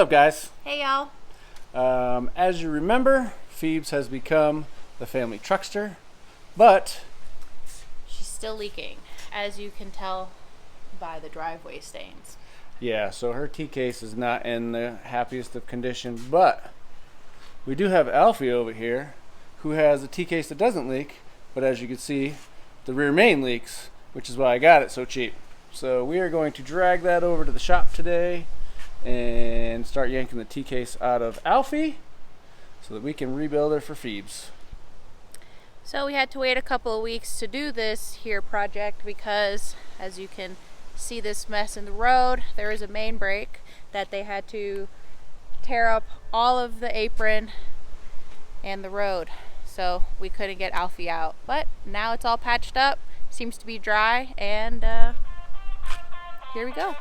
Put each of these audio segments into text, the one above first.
up, guys? Hey, y'all. As you remember, Phoebe's has become the family truckster, but She's still leaking, as you can tell by the driveway stains. yeah, so her T case is not in the happiest of condition, but we do have Alfie over here who has a T case that doesn't leak, but as you can see, the rear main leaks, which is why I got it so cheap. So we are going to drag that over to the shop today and start yanking the T case out of Alfie so that we can rebuild her for Phoebe's. So we had to wait a couple of weeks to do this here project because, as you can see this mess in the road, there is a main break that they had to tear up all of the apron and the road. So we couldn't get Alfie out. But now it's all patched up, seems to be dry, and here we go.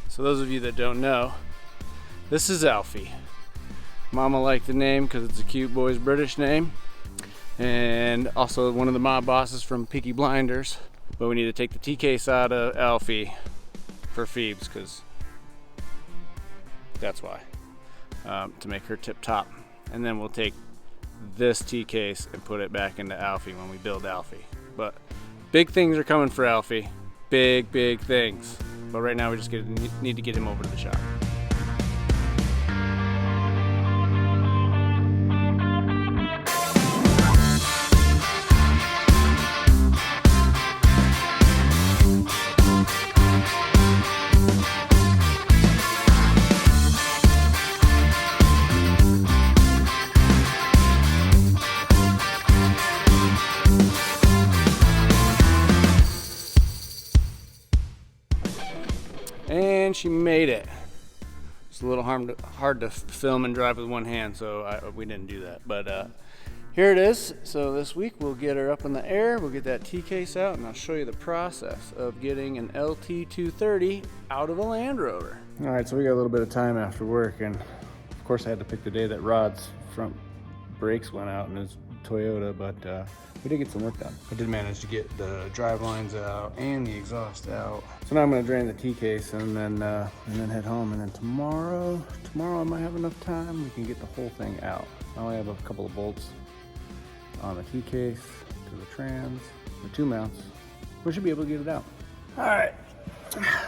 So those of you that don't know, this is Alfie. Mama liked the name because it's a cute boy's British name, and also one of the mob bosses from Peaky Blinders. But we need to take the T case out of Alfie for Phoebe's because that's why, to make her tip top. And then we'll take this T case and put it back into Alfie when we build Alfie. But big things are coming for Alfie. Big things. But right now we just need to get him over to the shop. And she made it. It's a little hard to film and drive with one hand, so we didn't do that. But here it is. So this week we'll get her up in the air, we'll get that T case out, and I'll show you the process of getting an LT230 out of a Land Rover. All right, so we got a little bit of time after work, and of course I had to pick the day that Rod's front brakes went out in his Toyota, but we did get some work done. I did manage to get the drive lines out and the exhaust out. So now I'm gonna drain the T case and then head home. And then tomorrow I might have enough time. We can get the whole thing out. I only have a couple of bolts on the T case to the trans, the two mounts. We should be able to get it out. All right.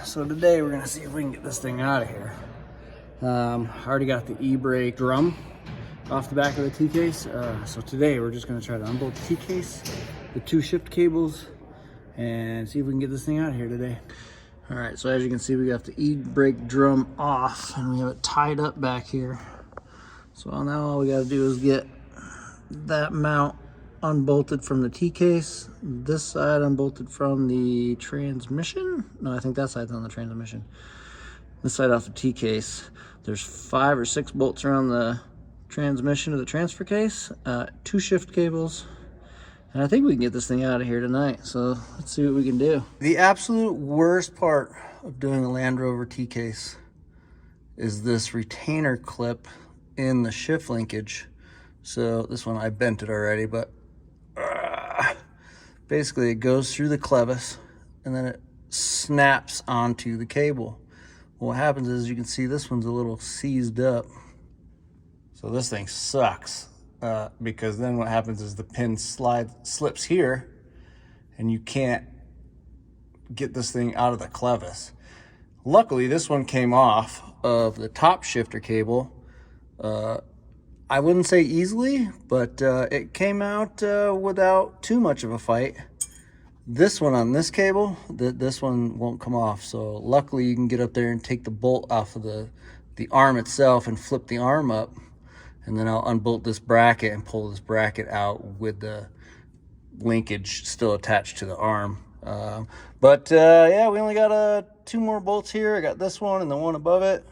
So today we're gonna see if we can get this thing out of here. I already got the e-brake drum off the back of the T case. So today we're just gonna try to unbolt the T case, the two shift cables, and see if we can get this thing out of here today. All right, so as you can see, we got the e-brake drum off and we have it tied up back here. So now all we gotta do is get that mount unbolted from the T case, this side unbolted from the transmission. No, I think that side's on the transmission. This side off the T case. There's 5 or 6 bolts around the transmission of the transfer case, 2 shift cables, and I think we can get this thing out of here tonight. So let's see what we can do. The absolute worst part of doing a Land Rover T case is this retainer clip in the shift linkage. So this one, I bent it already, but basically it goes through the clevis and then it snaps onto the cable. What happens is, you can see this one's a little seized up. So this thing sucks because then what happens is the pin slips here and you can't get this thing out of the clevis. Luckily, this one came off of the top shifter cable. I wouldn't say easily, but it came out without too much of a fight. This one on this cable, this one won't come off. So luckily you can get up there and take the bolt off of the arm itself and flip the arm up. And then I'll unbolt this bracket and pull this bracket out with the linkage still attached to the arm. Yeah, we only got 2 more bolts here. I got this one and the one above it.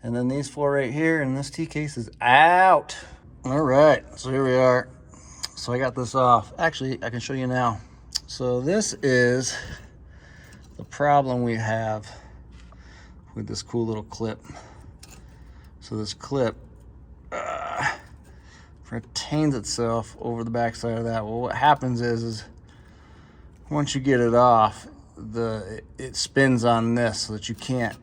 And then these 4 right here, and this T case is out. All right, so here we are. So I got this off. Actually, I can show you now. So this is the problem we have with this cool little clip. So this clip retains itself over the backside of that. Well, what happens is once you get it off, it spins on this so that you can't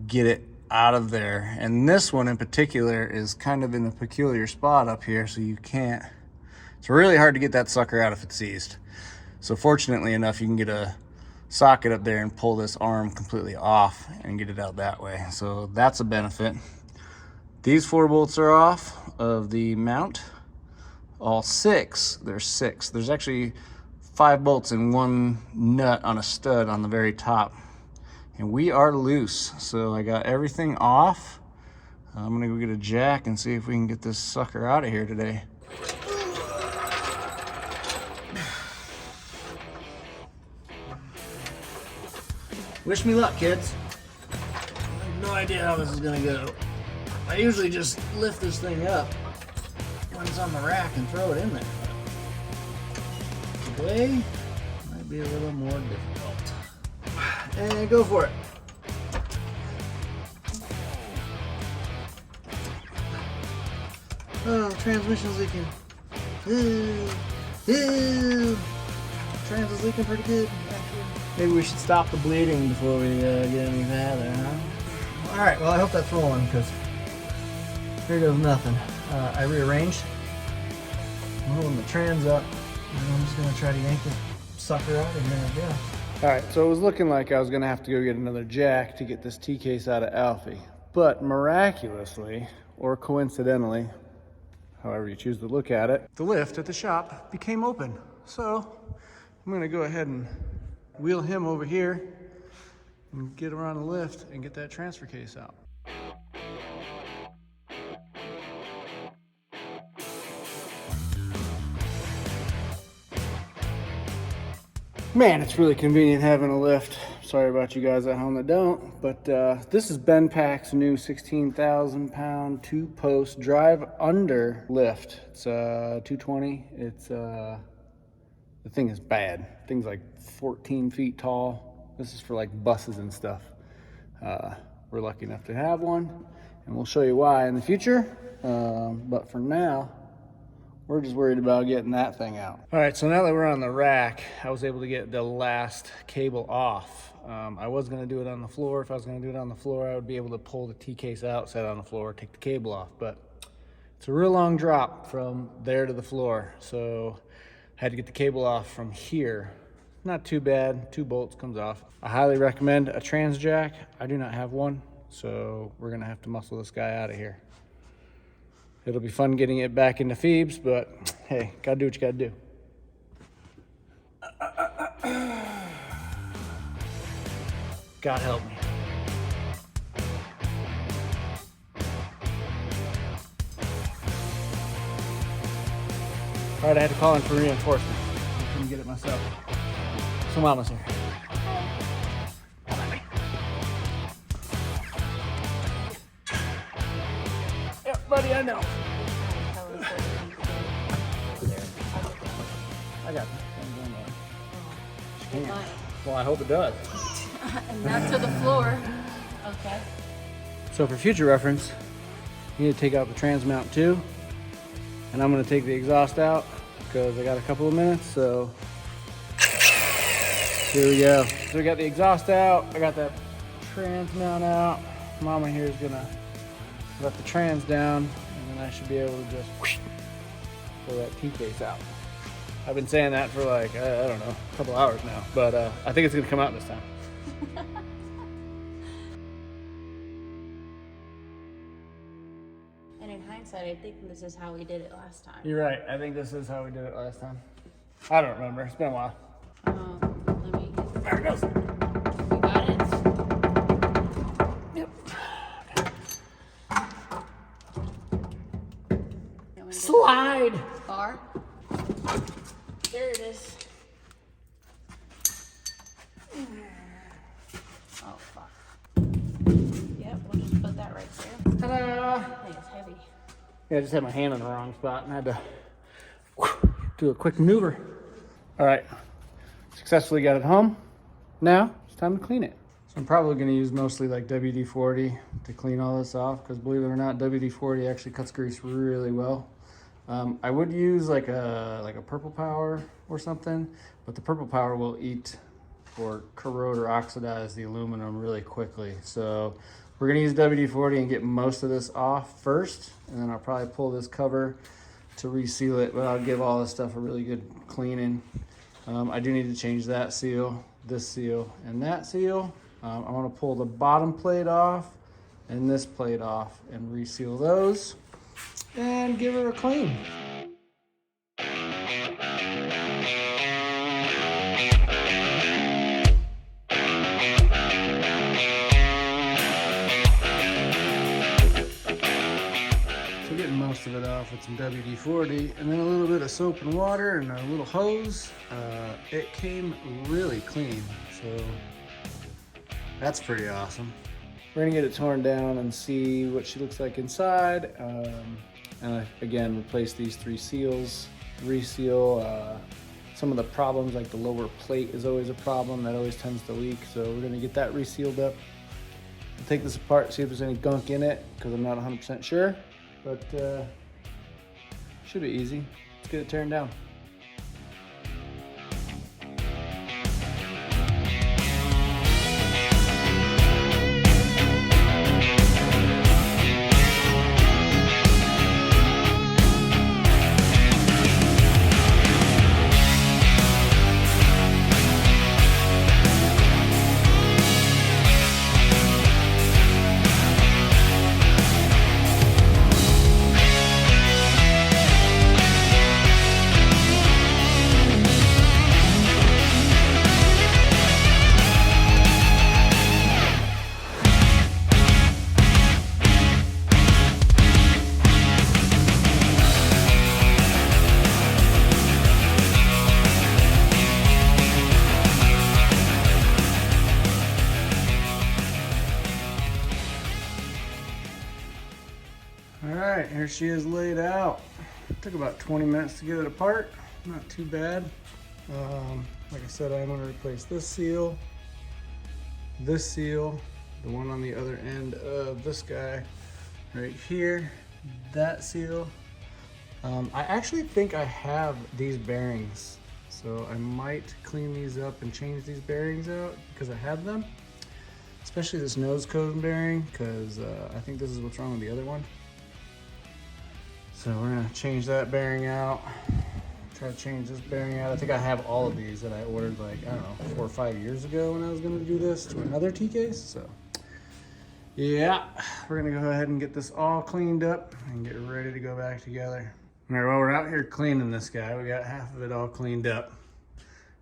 get it out of there. And this one in particular is kind of in a peculiar spot up here, so you can't. It's really hard to get that sucker out if it's seized. So fortunately enough, you can get a socket up there and pull this arm completely off and get it out that way. So that's a benefit. These 4 bolts are off of the mount. All 6, there's 6. There's actually 5 bolts and 1 nut on a stud on the very top. And we are loose. So I got everything off. I'm gonna go get a jack and see if we can get this sucker out of here today. Wish me luck, kids. I have no idea how this is gonna go. I usually just lift this thing up when it's on the rack and throw it in there. But today might be a little more difficult. And go for it. Oh, the transmission's leaking. Trans is leaking pretty good. Maybe we should stop the bleeding before we get any farther, huh? Alright, well I hope that's rolling, because here goes nothing. I rearranged. I'm holding the trans up, and I'm just going to try to yank this sucker out of here, I guess. Alright, so it was looking like I was going to have to go get another jack to get this T-case out of Alfie. But miraculously, or coincidentally, however you choose to look at it, the lift at the shop became open. So I'm going to go ahead and wheel him over here and get around the lift and get that transfer case out. Man, it's really convenient having a lift. Sorry about you guys at home that don't, but this is Ben Pack's new 16,000 pound 2-post drive under lift. It's 220. It's the thing is bad. The thing's like 14 feet tall. This is for like buses and stuff. We're lucky enough to have one, and we'll show you why in the future. But for now, we're just worried about getting that thing out. All right, so now that we're on the rack, I was able to get the last cable off. I was gonna do it on the floor. If I was gonna do it on the floor, I would be able to pull the T-case out, set it on the floor, take the cable off. But it's a real long drop from there to the floor. So I had to get the cable off from here. Not too bad, 2 bolts comes off. I highly recommend a trans jack. I do not have one, so we're gonna have to muscle this guy out of here. It'll be fun getting it back into Phoebe's, but hey, gotta do what you gotta do. God help me. All right, I had to call in for reinforcements. I couldn't get it myself. So Mama's here. Yep, buddy, I know. I got this. Well, I hope it does. And not to the floor. Okay. So for future reference, you need to take out the trans mount too. And I'm gonna take the exhaust out because I got a couple of minutes, so here we go. So we got the exhaust out, I got that trans mount out. Mama here is gonna let the trans down, and then I should be able to just pull that T-case out. I've been saying that for like, I don't know, a couple hours now, but I think it's gonna come out this time. And in hindsight, I think this is how we did it last time. You're right, I think this is how we did it last time. I don't remember, it's been a while. Let me get There it goes. You got it? Yep. Slide! Bar. There it is. Oh, fuck. Yep, we'll just put that right there. Ta-da! I think it's heavy. Yeah, I just had my hand in the wrong spot and I had to do a quick maneuver. All right, successfully got it home. Now it's time to clean it. So I'm probably going to use mostly like WD-40 to clean all this off, because believe it or not, WD-40 actually cuts grease really well. I would use like a Purple Power or something, but the Purple Power will eat or corrode or oxidize the aluminum really quickly. So we're going to use WD-40 and get most of this off first, and then I'll probably pull this cover to reseal it, but I'll give all this stuff a really good cleaning. I do need to change that seal, this seal, and that seal. I want to pull the bottom plate off and this plate off and reseal those and give her a clean. So getting most of it off with some WD-40 and then a little bit of soap and water and a little hose. It came really clean, so that's pretty awesome. We're gonna get it torn down and see what she looks like inside. And again, replace these 3 seals, reseal some of the problems, like the lower plate is always a problem, that always tends to leak. So we're gonna get that resealed up. We'll take this apart, see if there's any gunk in it, because I'm not 100% sure, but should be easy. Let's get it turned down. All right, here she is laid out. Took about 20 minutes to get it apart. Not too bad. Like I said, I'm gonna replace this seal, the one on the other end of this guy right here, that seal. I actually think I have these bearings, so I might clean these up and change these bearings out because I have them, especially this nose cone bearing, because I think this is what's wrong with the other one. So we're gonna change that bearing out, try to change this bearing out. I think I have all of these that I ordered like, I don't know, 4 or 5 years ago when I was gonna do this to another T-case. So yeah, we're gonna go ahead and get this all cleaned up and get ready to go back together. All right, well, we're out here cleaning this guy. We got half of it all cleaned up.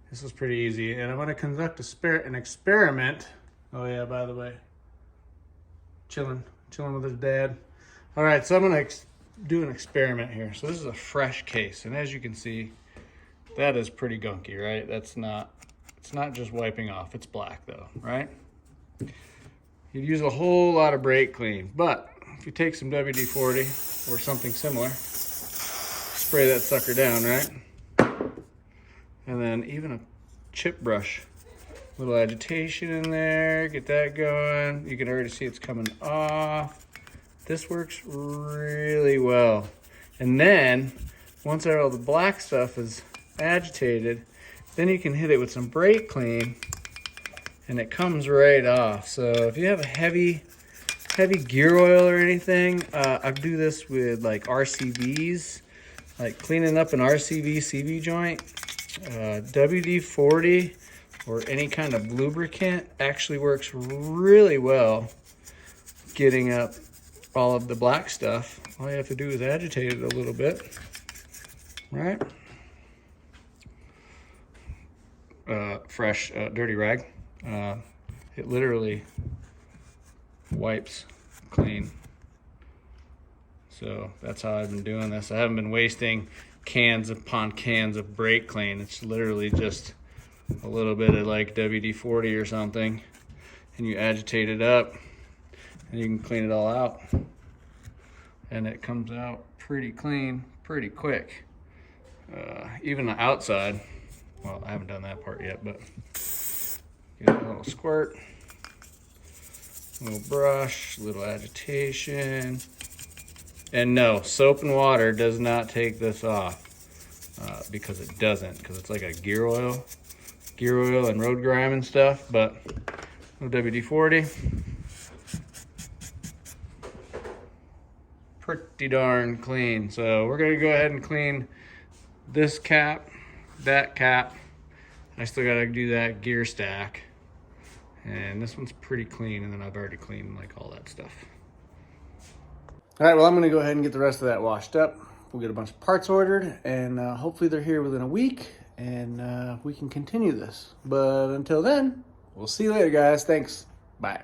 This was pretty easy. And I'm gonna conduct an experiment. Oh yeah, by the way, chilling with his dad. All right, so I'm gonna do an experiment here. So this is a fresh case, and as you can see, that is pretty gunky, right? It's not just wiping off, it's black though, right? You'd use a whole lot of brake clean, but if you take some WD-40 or something similar, spray that sucker down, right? And then even a chip brush, little agitation in there, get that going. You can already see it's coming off. This works really well. And then, once all the black stuff is agitated, then you can hit it with some brake clean and it comes right off. So if you have a heavy gear oil or anything, I do this with like RCVs, like cleaning up an RCV CV joint. WD-40 or any kind of lubricant actually works really well getting up all of the black stuff. All you have to do is agitate it a little bit, right? Fresh dirty rag. It literally wipes clean. So that's how I've been doing this. I haven't been wasting cans upon cans of brake clean. It's literally just a little bit of like WD-40 or something, and you agitate it up and you can clean it all out, and it comes out pretty clean pretty quick. Even the outside, well, I haven't done that part yet, but get a little squirt Little brush, little agitation. And no, soap and water does not take this off because it doesn't, because it's like a gear oil and road grime and stuff. But WD-40, pretty darn clean. So we're gonna go ahead and clean this cap, that cap. I still gotta do that gear stack. And this one's pretty clean, and then I've already cleaned like all that stuff. All right, well, I'm gonna go ahead and get the rest of that washed up. We'll get a bunch of parts ordered, and hopefully they're here within a week, and we can continue this. But until then, we'll see you later, guys. Thanks. Bye.